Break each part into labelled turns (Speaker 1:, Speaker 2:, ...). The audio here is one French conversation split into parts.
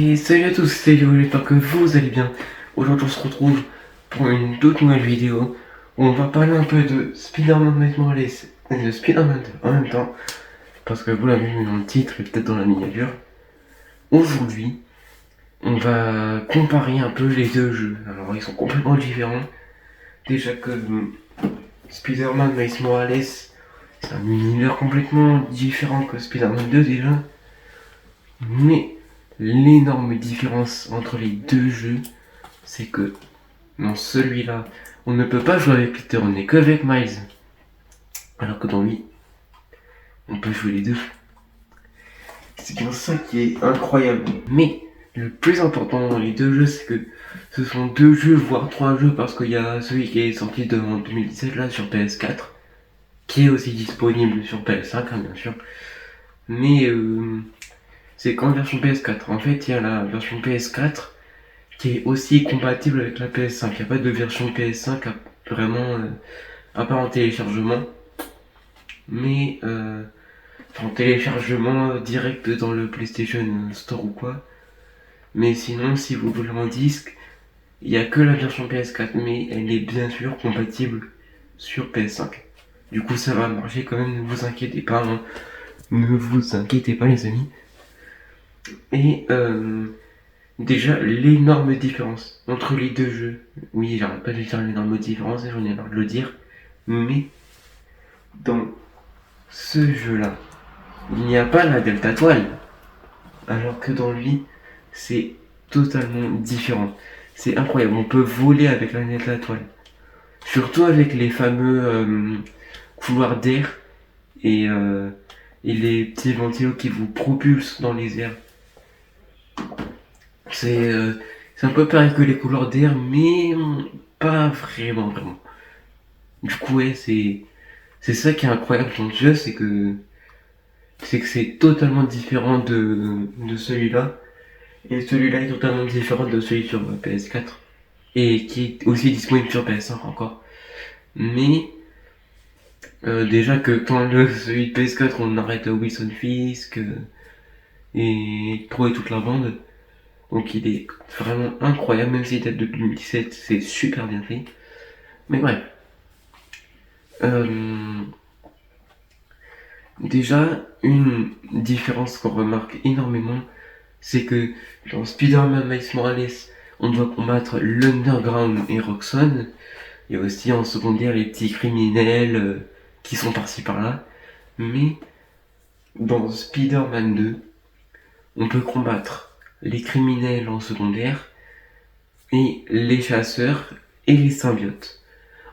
Speaker 1: Et salut à tous, c'est Yo, j'espère que vous allez bien. Aujourd'hui on se retrouve pour une toute nouvelle vidéo où on va parler un peu de Spider-Man Miles Morales et de Spider-Man 2 en même temps, parce que vous l'avez vu dans le titre et peut-être dans la miniature. Aujourd'hui, on va comparer un peu les deux jeux. Alors ils sont complètement différents. Déjà que Spider-Man Miles Morales, c'est un univers complètement différent que Spider-Man 2 déjà. Mais l'énorme différence entre les deux jeux, c'est que dans celui-là, on ne peut pas jouer avec Peter, on n'est qu'avec Miles. Alors que dans lui, on peut jouer les deux. C'est bien ça qui est incroyable. Mais le plus important dans les deux jeux, c'est que ce sont deux jeux, voire trois jeux, parce qu'il y a celui qui est sorti en 2017 là sur PS4, qui est aussi disponible sur PS5, hein, bien sûr. Mais c'est qu'en version PS4. En fait, il y a la version PS4 qui est aussi compatible avec la PS5. Il n'y a pas de version PS5 vraiment à part en téléchargement, mais en téléchargement direct dans le PlayStation Store ou quoi. Mais sinon, si vous voulez en disque, il n'y a que la version PS4, mais elle est bien sûr compatible sur PS5. Du coup, ça va marcher quand même, ne vous inquiétez pas, hein. Ne vous inquiétez pas, les amis. Et déjà, l'énorme différence entre les deux jeux. Oui, j'arrête pas de dire l'énorme différence, j'en ai marre de le dire. Mais dans ce jeu-là, il n'y a pas la Delta Toile. Alors que dans lui, c'est totalement différent. C'est incroyable, on peut voler avec la Delta Toile. Surtout avec les fameux couloirs d'air et, et les petits ventilos qui vous propulsent dans les airs. C'est un peu pareil que les couloirs d'air, mais pas vraiment. Du coup, ouais, c'est ça qui est incroyable dans le jeu, c'est totalement différent de celui-là. Et celui-là est totalement différent de celui sur PS4. Et qui est aussi disponible sur PS5 encore. Mais déjà que quand celui de PS4 on arrête Wilson Fisk et Pro et toute la bande. Donc il est vraiment incroyable, même s'il date de 2017, c'est super bien fait. Mais bref. Euh, Déjà, une différence qu'on remarque énormément, c'est que dans Spider-Man Miles Morales, on doit combattre l'Underground et Roxxon. Il y a aussi en secondaire les petits criminels qui sont par-ci par-là. Mais dans Spider-Man 2, on peut combattre les criminels en secondaire et les chasseurs et les symbiotes.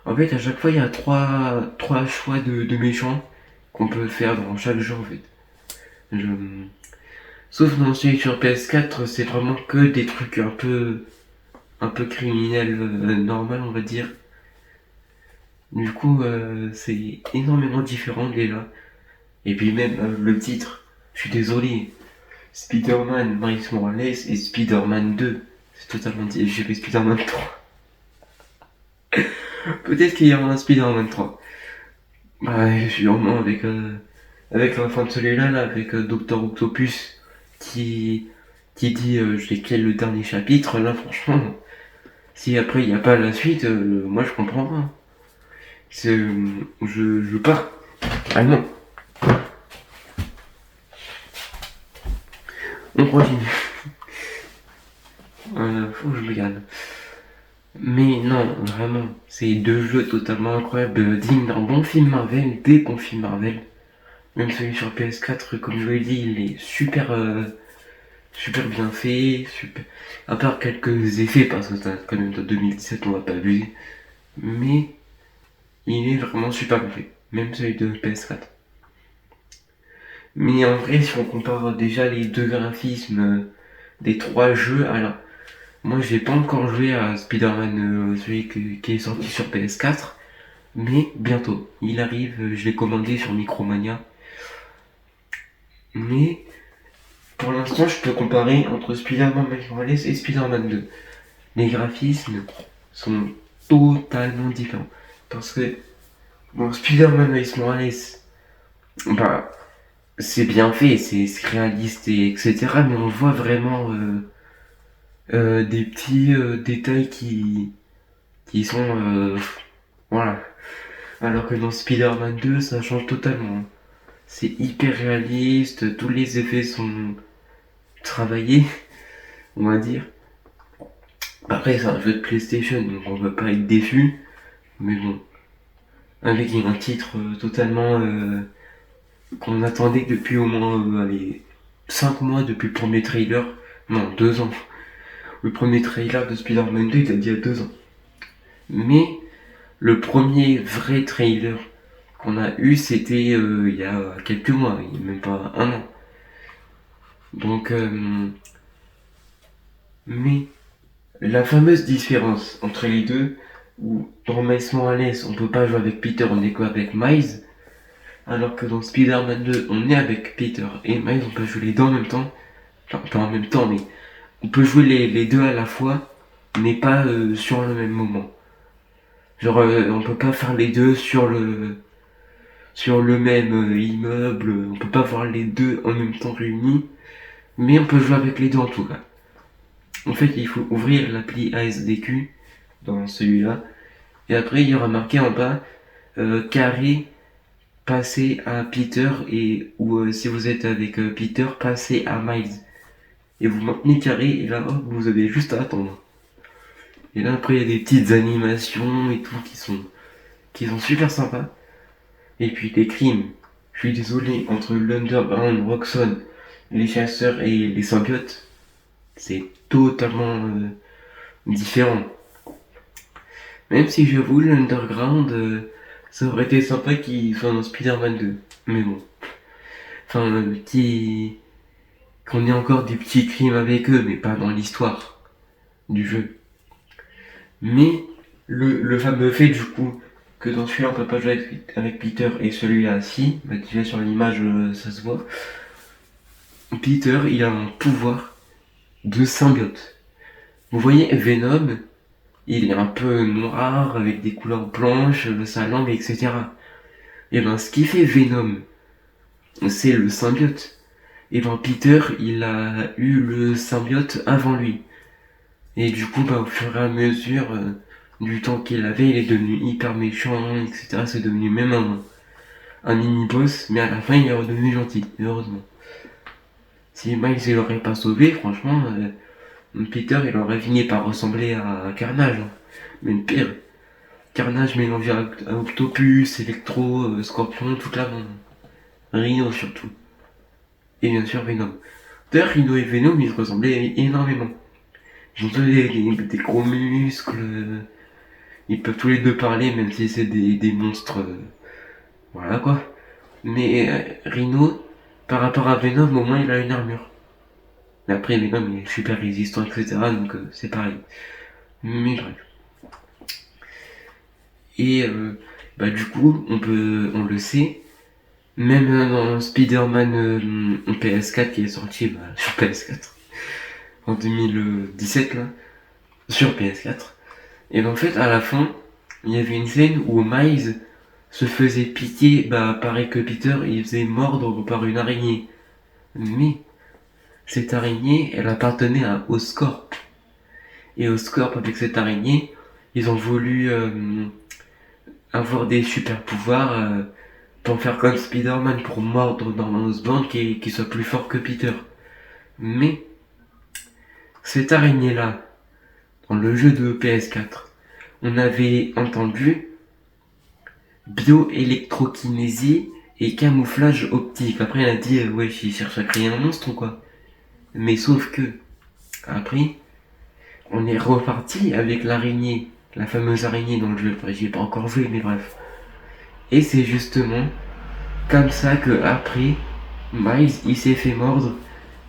Speaker 1: En fait, à chaque fois, il y a trois choix de méchants qu'on peut faire dans chaque jeu en fait. Je... Sauf dans celui sur PS4, c'est vraiment que des trucs un peu criminels, normal on va dire. Du coup, c'est énormément différent déjà. Et puis même le titre, je suis désolé, Spider-Man Miles Morales et Spider-Man 2, c'est totalement différent. J'ai fait Spider-Man 3. Peut-être qu'il y aura un Spider-Man 3. Bah, sûrement avec la fin de celui-là, là, avec Docteur Octopus qui dit je l'ai créé le dernier chapitre, là franchement, si après il n'y a pas la suite, moi je comprends pas. Je pars. Ah non, on continue. Faut que je me calme. Mais non, vraiment, c'est deux jeux totalement incroyables, dignes d'un bon film Marvel, des bons films Marvel. Même celui sur PS4, comme je l'ai dit, il est super bien fait, super. À part quelques effets, parce que c'est quand même de 2017, on va pas abuser. Mais il est vraiment super bien fait, même celui de PS4. Mais en vrai, si on compare déjà les deux graphismes des trois jeux, alors moi j'ai pas encore joué à Spider-Man, celui qui est sorti sur PS4, mais bientôt. Il arrive, je l'ai commandé sur Micromania. Mais pour l'instant, je peux comparer entre Spider-Man Miles Morales et Spider-Man 2. Les graphismes sont totalement différents. Parce que, bon, Spider-Man Miles Morales, bah, c'est bien fait, c'est réaliste, et etc. Mais on voit vraiment des petits détails qui sont... voilà. Alors que dans Spider-Man 2, ça change totalement. C'est hyper réaliste, tous les effets sont travaillés, on va dire. Après, c'est un jeu de PlayStation, donc on va pas être déçu. Mais bon, avec un titre totalement qu'on attendait depuis au moins allez, 5 mois depuis le premier trailer. Non, 2 ans. Le premier trailer de Spider-Man 2 il a dit il y a 2 ans. Mais le premier vrai trailer qu'on a eu, c'était il y a quelques mois, il n'y a même pas un an. Donc, mais la fameuse différence entre les deux, où dans Miles Morales, on peut pas jouer avec Peter, on est quoi avec Miles, alors que dans Spider-Man 2, on est avec Peter et Miles, on peut jouer les deux en même temps. Enfin, pas en même temps, mais on peut jouer les deux à la fois, mais pas sur le même moment. Genre, on peut pas faire les deux sur le même immeuble, on peut pas voir les deux en même temps réunis, mais on peut jouer avec les deux en tout cas. En fait, il faut ouvrir l'appli ASDQ dans celui-là, et après il y aura marqué en bas carré passer à Peter et ou si vous êtes avec Peter, passez à Miles. Et vous maintenez carré et là hop, vous avez juste à attendre. Et là après il y a des petites animations et tout qui sont super sympas. Et puis les crimes, je suis désolé, entre l'Underground, Roxxon, les chasseurs et les symbiotes, c'est totalement différent. Même si j'avoue, l'Underground, ça aurait été sympa qu'il soit dans Spider-Man 2. Mais bon. Enfin, qu'on ait encore des petits crimes avec eux, mais pas dans l'histoire du jeu. Mais le fameux fait du coup que dans celui-là on peut pas jouer avec Peter et celui-là si, bah déjà sur l'image ça se voit. Peter il a un pouvoir de symbiote. Vous voyez Venom, il est un peu noir avec des couleurs blanches, sa langue, etc. Et ben ce qui fait Venom, c'est le symbiote. Et ben Peter il a eu le symbiote avant lui. Et du coup, bah, au fur et à mesure du temps qu'il avait, il est devenu hyper méchant, etc. C'est devenu même un mini-boss, mais à la fin, il est redevenu gentil, heureusement. Si Miles il l'aurait pas sauvé, franchement, Peter il aurait fini par ressembler à Carnage. Hein. Même pire. Carnage mélangé à Octopus, Electro, Scorpion, toute la bande. Rhino surtout. Et bien sûr Venom. D'ailleurs, Rhino et Venom, ils se ressemblaient énormément. Ils ont tous des gros muscles. Ils peuvent tous les deux parler, même si c'est des monstres. Voilà quoi. Mais Rhino, par rapport à Venom, au moins il a une armure. Mais après, Venom il est super résistant, etc. Donc c'est pareil. Mais bref. Et bah du coup, on le sait, même dans Spider-Man PS4 qui est sorti bah, sur PS4 en 2017 là, sur PS4. Et ben en fait, à la fin, il y avait une scène où Miles se faisait piquer, bah pareil que Peter, il faisait mordre par une araignée. Mais cette araignée, elle appartenait à Oscorp. Et Oscorp, avec cette araignée, ils ont voulu avoir des super pouvoirs pour faire comme Spider-Man, pour mordre dans Osborn qui soit plus fort que Peter. Mais cette araignée-là, dans le jeu de PS4, on avait entendu bioélectrokinésie et camouflage optique. Après, elle a dit, ouais, il cherche à créer un monstre ou quoi. Mais sauf que, après, on est reparti avec l'araignée, la fameuse araignée dans le jeu. Enfin, j'y ai pas encore joué, mais bref. Et c'est justement comme ça que, après, Miles, il s'est fait mordre.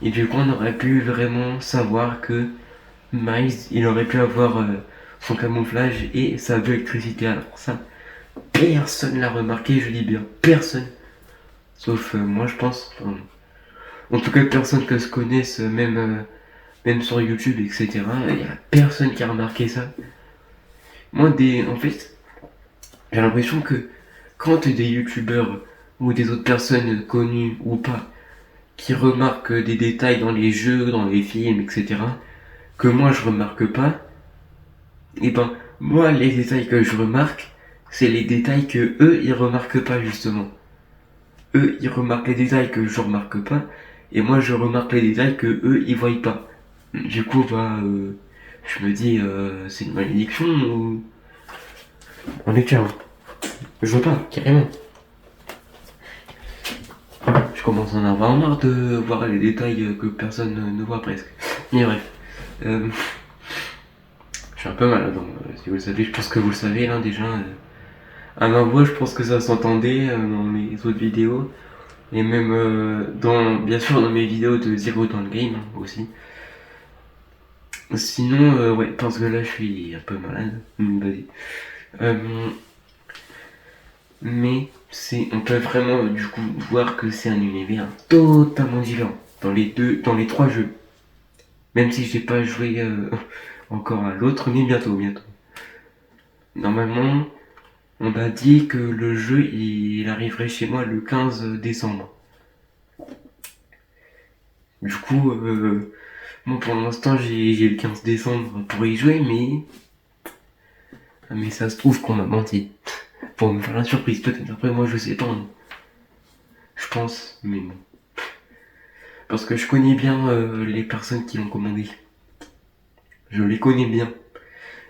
Speaker 1: Et du coup, on aurait pu vraiment savoir que Miles, il aurait pu avoir son camouflage et sa bioélectricité. Alors ça, personne l'a remarqué, je dis bien personne. Sauf moi, je pense. Enfin, en tout cas, personne que je connaisse, même sur YouTube, etc. Il n'y a personne qui a remarqué ça. Moi, en fait, j'ai l'impression que quand des youtubeurs ou des autres personnes connues ou pas qui remarquent des détails dans les jeux, dans les films, etc., que moi je remarque pas, et ben moi les détails que je remarque, c'est les détails que eux ils remarquent pas justement. Eux ils remarquent les détails que je remarque pas, et moi je remarque les détails que eux ils voient pas. Du coup je me dis c'est une malédiction ou on est clair. Je veux pas, carrément. Je commence à en avoir marre de voir les détails que personne ne voit presque. Mais bref. Je suis un peu malade, si vous le savez, je pense que vous le savez là déjà. À ma voix, je pense que ça s'entendait dans mes autres vidéos. Et même bien sûr dans mes vidéos de Zero dans le game aussi. Sinon, ouais, parce que là je suis un peu malade. Vas-y. Mais on peut vraiment du coup voir que c'est un univers totalement différent dans les trois jeux. Même si j'ai pas joué encore à l'autre, mais bientôt. Normalement, on m'a dit que le jeu il arriverait chez moi le 15 décembre. Du coup, bon pour l'instant j'ai le 15 décembre pour y jouer, mais ça se trouve qu'on m'a menti. Pour me faire la surprise peut-être. Après moi je sais pas. Hein. Je pense, mais bon. Parce que je connais bien les personnes qui l'ont commandé. Je les connais bien.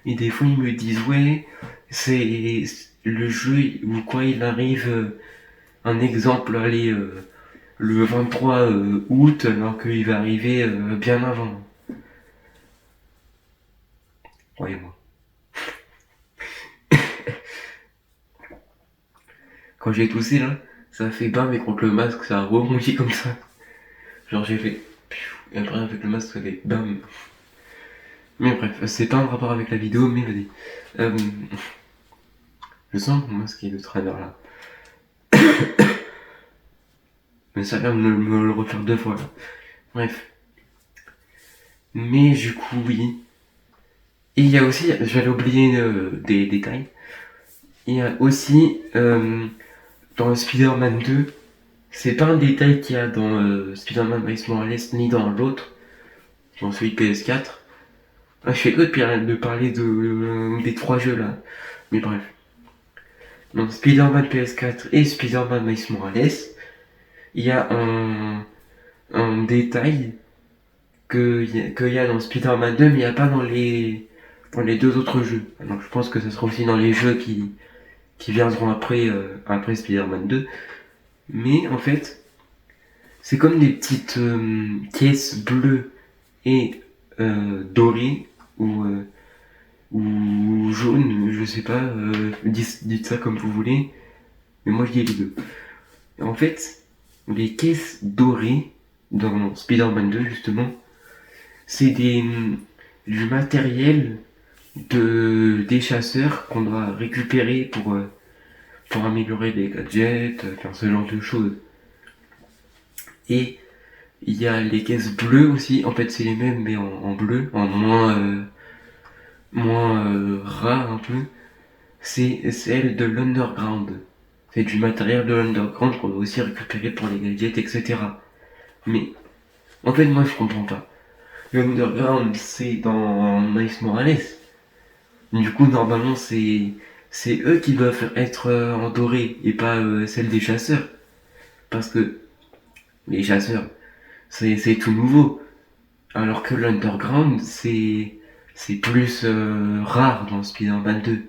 Speaker 1: Et des fois ils me disent ouais, c'est le jeu ou quoi il arrive. Un exemple, allez, le 23 août, alors qu'il va arriver bien avant. Croyez-moi. Quand j'ai toussé là, ça a fait bam et contre le masque, ça a rebondi comme ça. Genre j'ai fait. Et après avec le masque, ça fait bam. Mais bref, c'est pas en rapport avec la vidéo, mais vas-y. Je sens que mon masque est de travers là. Mais ça vient de me le refaire deux fois là. Bref. Mais du coup, oui. Et il y a aussi, j'allais oublier des détails. Il y a aussi dans Spider-Man 2, c'est pas un détail qu'il y a dans Spider-Man Miles Morales ni dans l'autre, dans celui PS4. Ah, je fais que de parler des trois jeux là. Mais bref. Dans Spider-Man PS4 et Spider-Man Miles Morales, il y a un détail qu'il y a dans Spider-Man 2, mais il n'y a pas dans les deux autres jeux. Donc je pense que ce sera aussi dans les jeux qui viendront après Spider-Man 2. Mais en fait, c'est comme des petites caisses bleues et dorées ou jaunes, je sais pas, dites ça comme vous voulez, mais moi je dis les deux. Et en fait, les caisses dorées dans Spider-Man 2 justement, c'est du matériel des chasseurs qu'on doit récupérer pour améliorer les gadgets, faire ce genre de choses. Et il y a les caisses bleues aussi, en fait c'est les mêmes mais en bleu, en moins rare un peu. C'est celle de l'underground. C'est du matériel de l'underground qu'on doit aussi récupérer pour les gadgets, etc. Mais en fait moi je comprends pas. L'underground c'est dans Miles Morales. Du coup normalement c'est eux qui doivent être en doré et pas celle des chasseurs. Parce que les chasseurs, c'est tout nouveau. Alors que l'underground, c'est plus rare dans Spider-Man 2.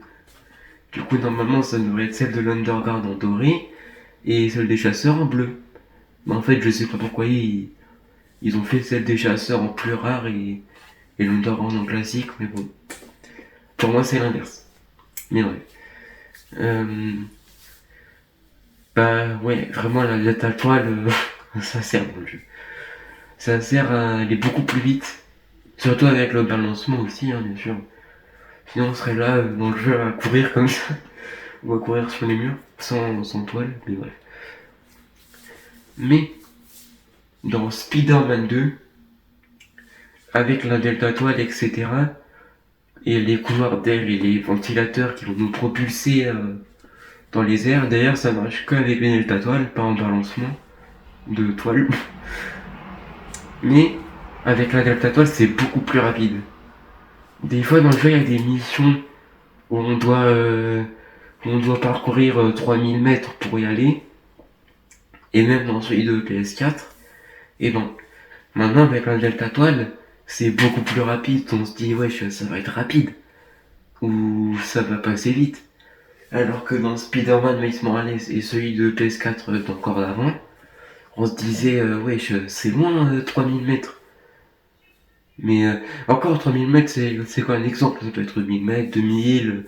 Speaker 1: Du coup, normalement, ça devrait être celle de l'underground en doré et celle des chasseurs en bleu. Mais en fait, je sais pas pourquoi ils ont fait celle des chasseurs en plus rare et l'underground en classique, mais bon. Pour moi, c'est l'inverse. Mais ouais. Bah ouais, vraiment, la toile, ça sert dans le jeu. Ça sert à aller beaucoup plus vite. Surtout avec le balancement aussi, hein, bien sûr. Sinon, on serait là dans le jeu à courir comme ça. Ou à courir sur les murs, sans toile, mais bref. Mais, dans Spider-Man 2, avec la Delta Toile, etc., et les couloirs d'air et les ventilateurs qui vont nous propulser dans les airs, d'ailleurs, ça marche qu'avec les Delta Toile, pas en balancement de toile. Mais avec la Delta Toile, c'est beaucoup plus rapide. Des fois, dans le jeu, il y a des missions où on doit parcourir 3000 mètres pour y aller. Et même dans celui de PS4. Et bon, maintenant, avec la Delta Toile, c'est beaucoup plus rapide. On se dit, ouais, ça va être rapide. Ou ça va passer vite. Alors que dans Spider-Man Miles Morales et celui de PS4 d'encore d'avant, on se disait, wesh, c'est loin 3000 mètres. Mais encore 3000 mètres, c'est quoi un exemple? Ça peut être 1000 mètres, 2000,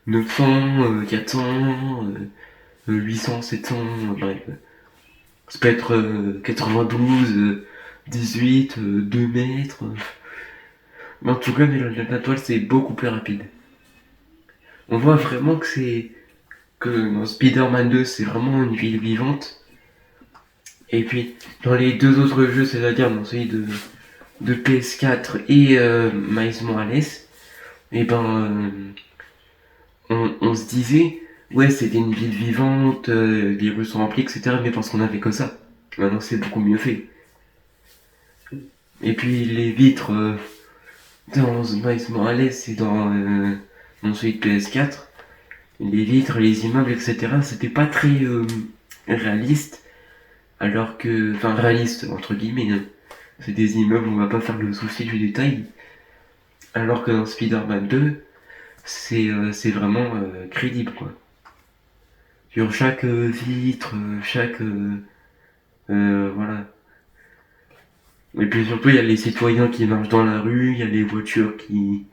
Speaker 1: 900, 400, 800, 700, bref. Ça peut être 92, 18, 2 mètres. Mais en tout cas, la toile, c'est beaucoup plus rapide. On voit vraiment que dans Spider-Man 2, c'est vraiment une ville vivante. Et puis, dans les deux autres jeux, c'est-à-dire dans celui de PS4 et Miles Morales, et ben, on se disait, ouais, c'était une ville vivante, les rues sont remplies, etc. Mais parce qu'on avait que ça. Maintenant, c'est beaucoup mieux fait. Et puis, les vitres dans Miles Morales et dans celui de PS4, les vitres, les immeubles, etc., c'était pas très réaliste. Alors que, enfin, réaliste, entre guillemets, hein. C'est des immeubles, on va pas faire le souci du détail. Alors que dans Spider-Man 2, c'est vraiment crédible, quoi. Sur chaque vitre, chaque. Voilà. Et puis surtout, il y a les citoyens qui marchent dans la rue, il y a les voitures qui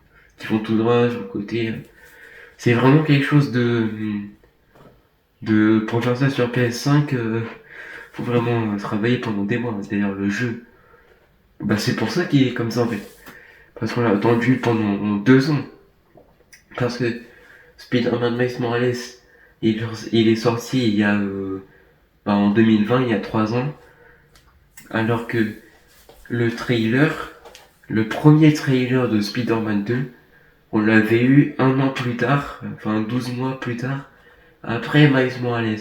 Speaker 1: vont tout droit sur le côté. C'est vraiment quelque chose pour faire ça sur PS5, faut vraiment travailler pendant des mois. D'ailleurs, le jeu, bah, c'est pour ça qu'il est comme ça en fait. Parce qu'on l'a attendu pendant 2 ans. Parce que Spider-Man Miles Morales, il est sorti il y a, en 2020, il y a 3 ans. Alors que le trailer, le premier trailer de Spider-Man 2, on l'avait eu 1 an plus tard, enfin 12 mois plus tard, après Miles Morales.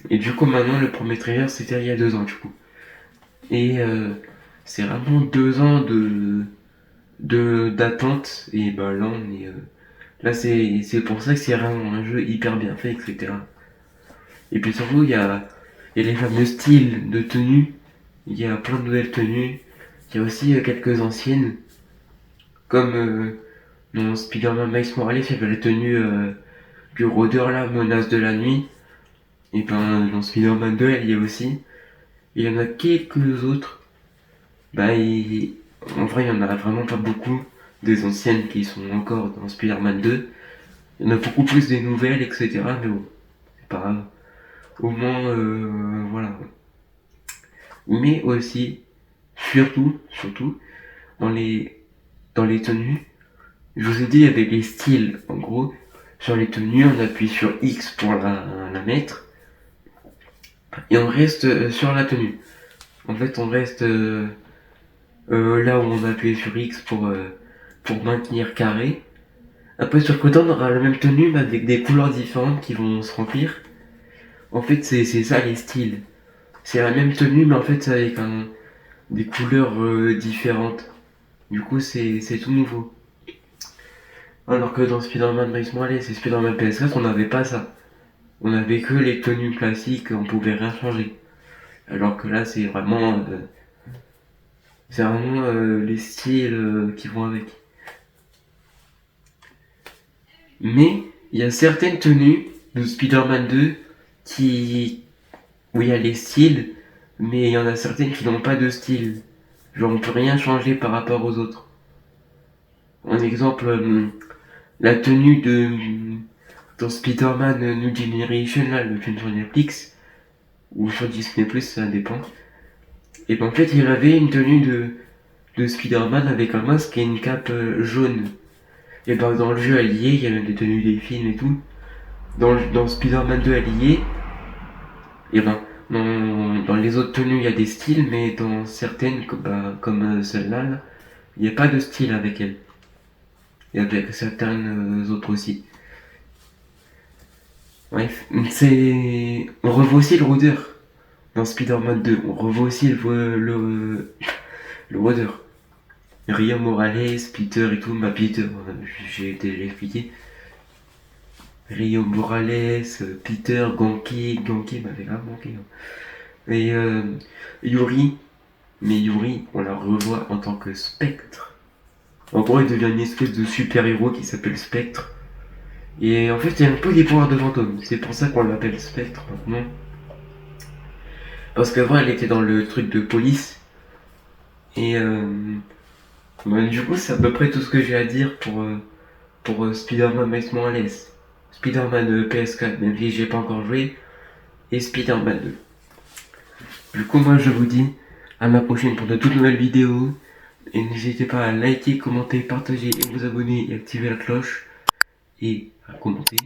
Speaker 1: Et du coup, maintenant, le premier trailer, c'était il y a 2 ans, du coup. Et c'est vraiment 2 ans d'attente. Et bah là, on est. Là, c'est pour ça que c'est vraiment un jeu hyper bien fait, etc. Et puis surtout, il y a les fameux styles de tenues. Il y a plein de nouvelles tenues. Il y a aussi quelques anciennes. Comme dans Spider-Man Miles Morales, il y avait la tenue du rôdeur là, menace de la nuit. Et ben dans Spider-Man 2, il y a aussi. Il y en a quelques autres. Bah, en vrai, il y en a vraiment pas beaucoup des anciennes qui sont encore dans Spider-Man 2. Il y en a beaucoup plus des nouvelles, etc. Mais bon, c'est pas grave. Au moins, voilà. Mais aussi, surtout, dans les, dans les tenues, je vous ai dit avec les styles, en gros, sur les tenues, on appuie sur X pour la mettre, et on reste sur la tenue. En fait, on reste là où on a appuyé sur X pour maintenir carré. Après, sur le côté, on aura la même tenue, mais avec des couleurs différentes qui vont se remplir. En fait, c'est ça les styles. C'est la même tenue, mais en fait, c'est avec des couleurs différentes. Du coup, c'est tout nouveau. Alors que dans Spider-Man Miles Morales et Spider-Man PS4, on n'avait pas ça. On avait que les tenues classiques, on pouvait rien changer. Alors que là, c'est vraiment les styles qui vont avec. Mais il y a certaines tenues de Spider-Man 2 qui, où il y a les styles, mais il y en a certaines qui n'ont pas de style. Genre, on peut rien changer par rapport aux autres. Un exemple, la tenue dans Spider-Man New Generation, là, le film sur Netflix, ou sur Disney+, ça dépend. Et ben en fait, il avait une tenue de Spider-Man avec un masque et une cape jaune. Et ben dans le jeu, elle y est, il y a même des tenues des films et tout. Dans Spider-Man 2, elle y est. Et ben, dans les autres tenues, il y a des styles, mais dans certaines, comme celle-là, là, il n'y a pas de style avec elle. Et avec certaines autres aussi. Bref, on revoit aussi le rôdeur dans Spider-Man 2. On revoit aussi le Water. Rio Morales, Peter et tout, bah Peter, j'ai déjà expliqué. Rio Morales, Peter, Ganke m'avait grave manqué. Hein. Et Yuri, mais Yuri, on la revoit en tant que Spectre. En gros, il devient une espèce de super-héros qui s'appelle Spectre. Et en fait, il y a un peu des pouvoirs de fantôme. C'est pour ça qu'on l'appelle Spectre maintenant. Parce qu'avant, elle était dans le truc de police. Et bah, du coup, c'est à peu près tout ce que j'ai à dire pour Spider-Man Miles Morales. Spider-Man PS4, même si j'ai pas encore joué. Et Spider-Man 2. Du coup, moi, je vous dis à la prochaine pour de toutes nouvelles vidéos. Et n'hésitez pas à liker, commenter, partager et vous abonner et activer la cloche. Et à commenter.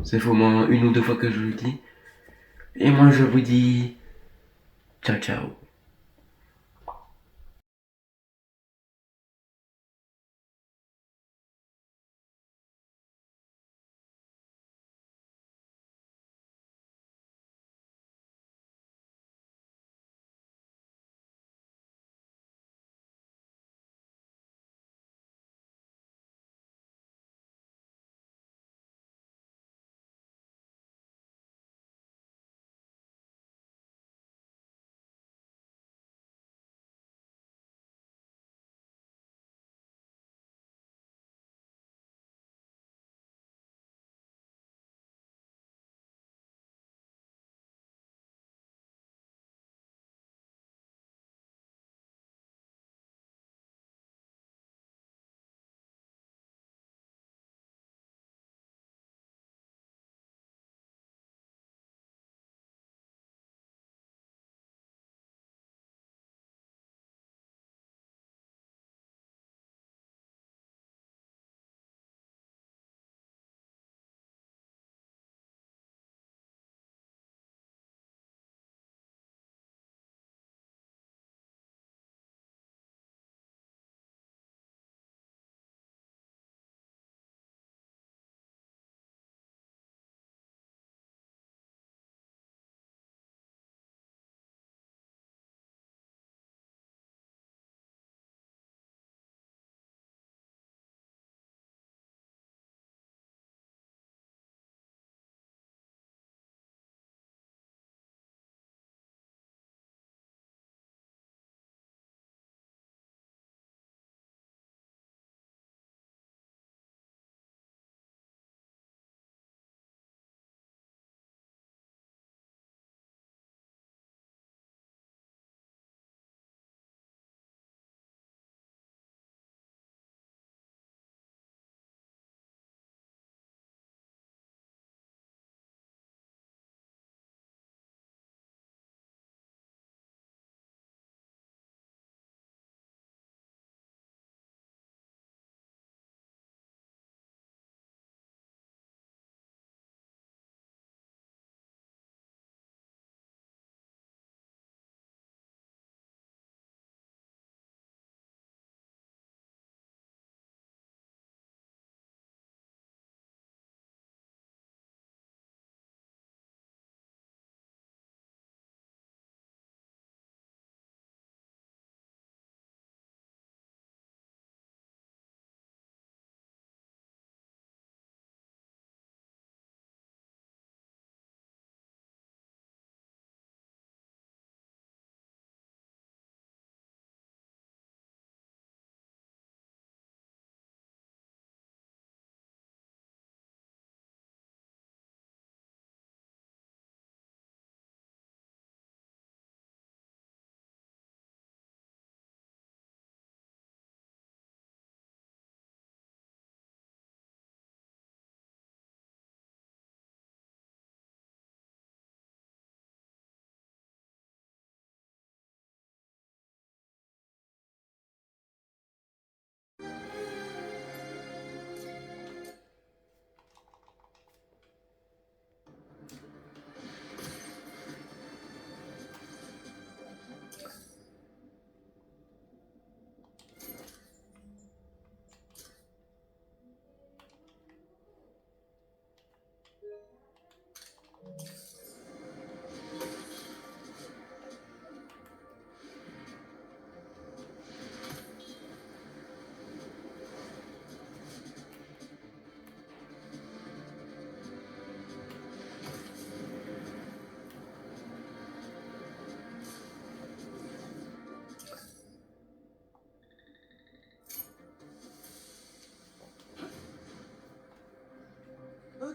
Speaker 1: Ça fait au moins une ou deux fois que je le dis. Et moi, je vous dis ciao, ciao.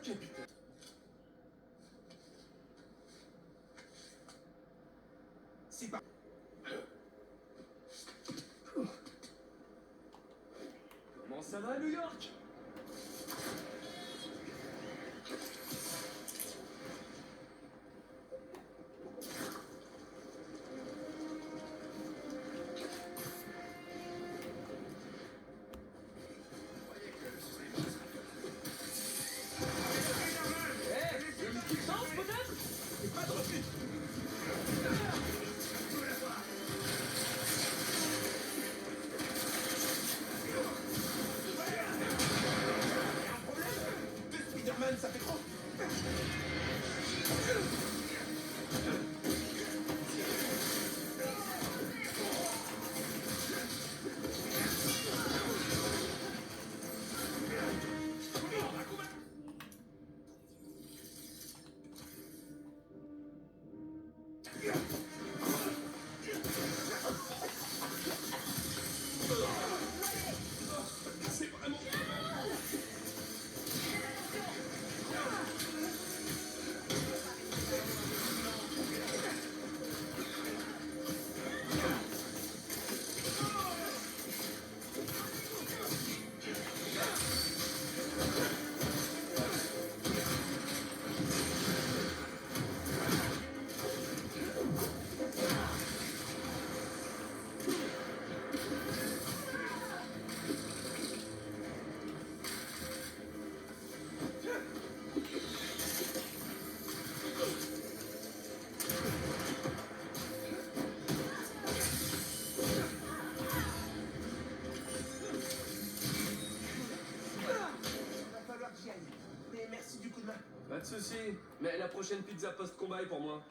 Speaker 2: capitaine. C'est pas... Comment ça va, New York? Une petite chance, peut-être? Pas de refus. Un problème? Deux Spider-Man, ça fait trop. C'est vraiment... Va falloir que j'y aille. Mais merci du coup de main.
Speaker 3: Pas de soucis, mais la prochaine pizza post-combat est pour moi.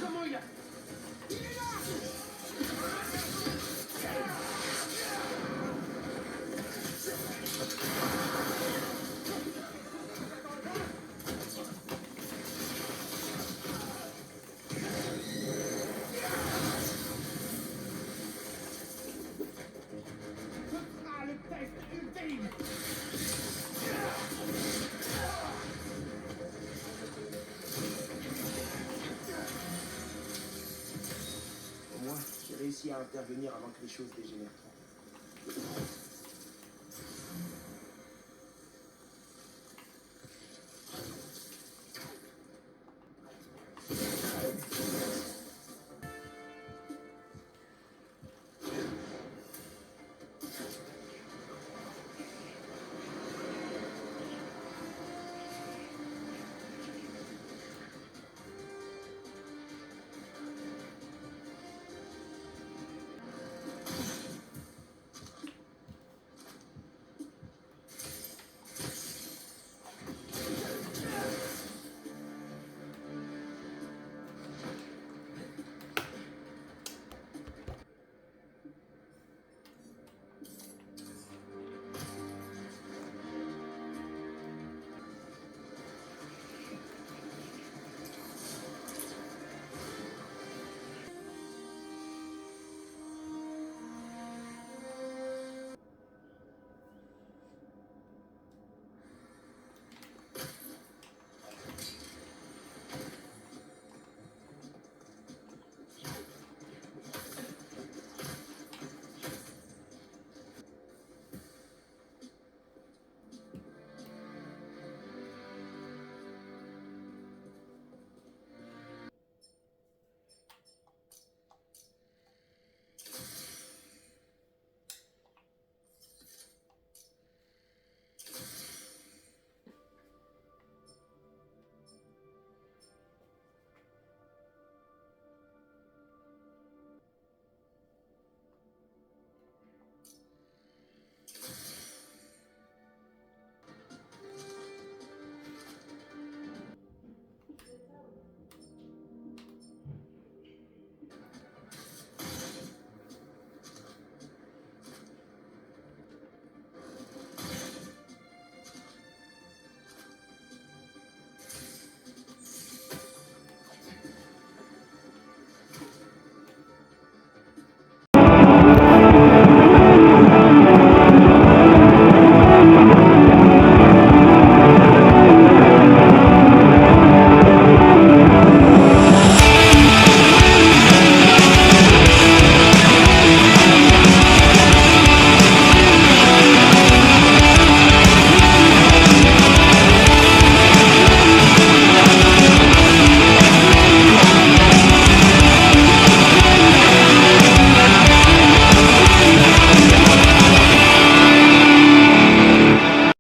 Speaker 2: Comment il a... Il est là! Ah, le test ultime! Au moins, j'ai réussi à intervenir avant que les choses dégénèrent trop.